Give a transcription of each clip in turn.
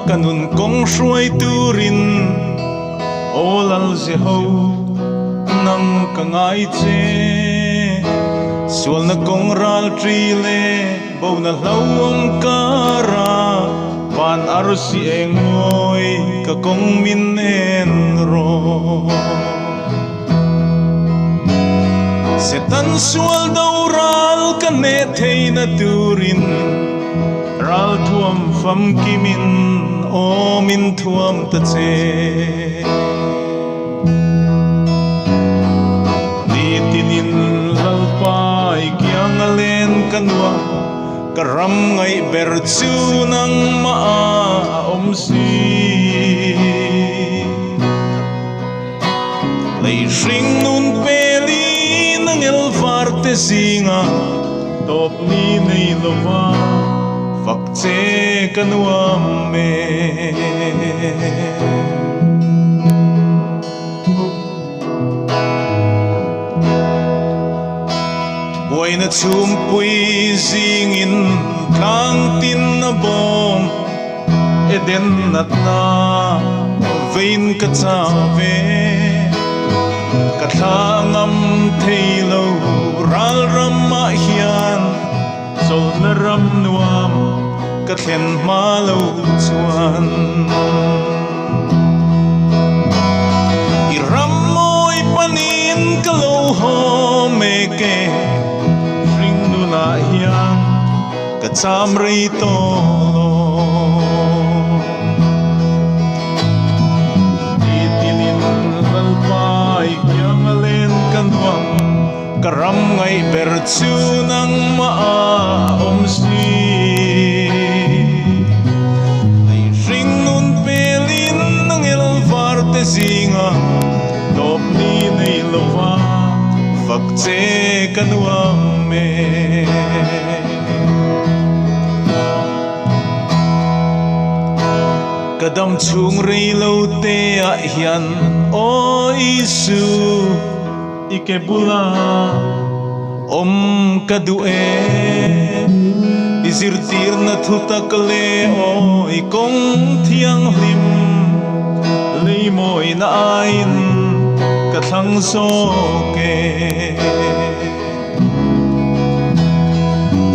kanun kong shuai turin olal ze ho nang kangai che sual na kong ral tri le bo na lawang kara pan arsi engoy ka kong minen ro setan sual daw ral kane thei na turin ral thuam fam kimin o min thuam ta che ni tinin lalpai kyang alen kanwa karam ngai ber chu nang ma om si lei ring nun peli nang el farte singa top ni nei lova phật che kanuam me boy na chum pui sing in thang tin na bom eden nat na vein ka cha ve ka thangam thailo ral ram ma hian sol na ram nuam ka thlen ma lo chuan i ram moi panin ka lo ho me ke ring nu na hian ka cham rei to ti tilin lal pai kyang alen kan wang karam ngai ber chu nang ma om si ai ring nun pelin nang el varte singa top ni nei lova phật che kanuam me kadam chung rei lo te a hian o isu ikebula om kadue izirtir na thutak le o ikong thiang hlim leimoi na ain kathang so ke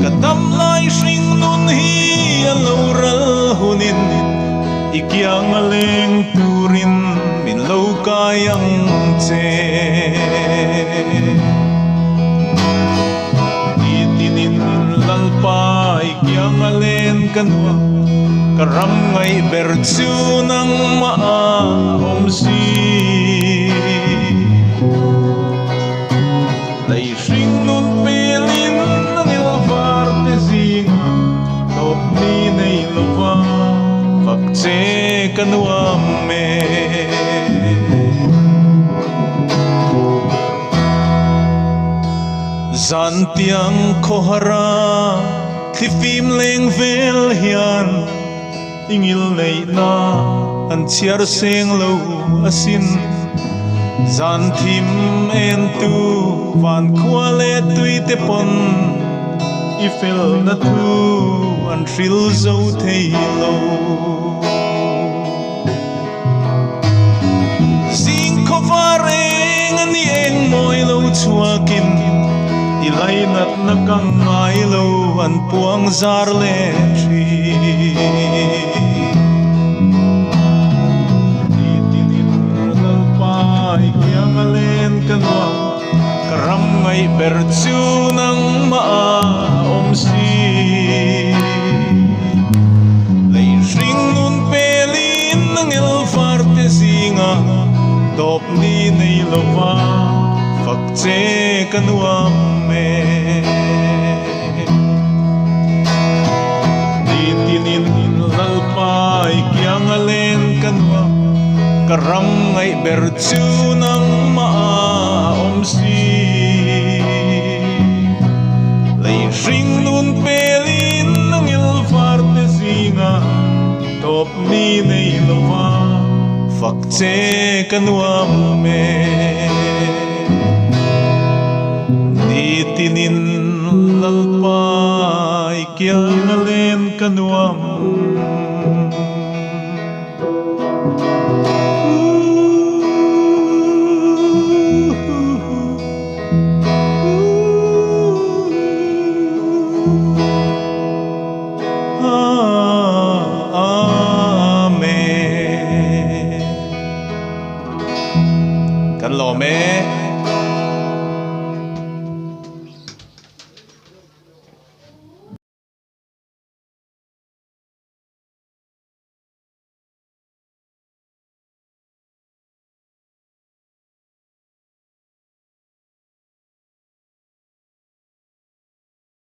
kadam lai shring nun hi aloral hunin ikyang aleng turin min lo kayang che itinin lalpai kyang alen kanwa karam ngai ber chu nang ma om si lei shring nun pelin nang el varte singa top ni nei lova phật che kanuam me zan tiang khohara thifim leng vel hian ingil nei na an chiar seng lo asin zan thim en tu van khwale tui te pon ifel na tu an thil zo thei lo sing khovareng ani eng moi lo chuakin ilai nat na kang ngai lo an puang zar le thi tinin dal pai kyang alen kanwa karam ngai ber chu nang ma om si lei ring nun pelin nang el farte singa top ni nei lova phật che kanuam me tinin lalpai kyang alen kanwa karam ngai ber chu nang ma om si lei ring nun pelin nang el farte singa top ni nei lova phật che kanuam me tinin lalpai kyang alen kanuam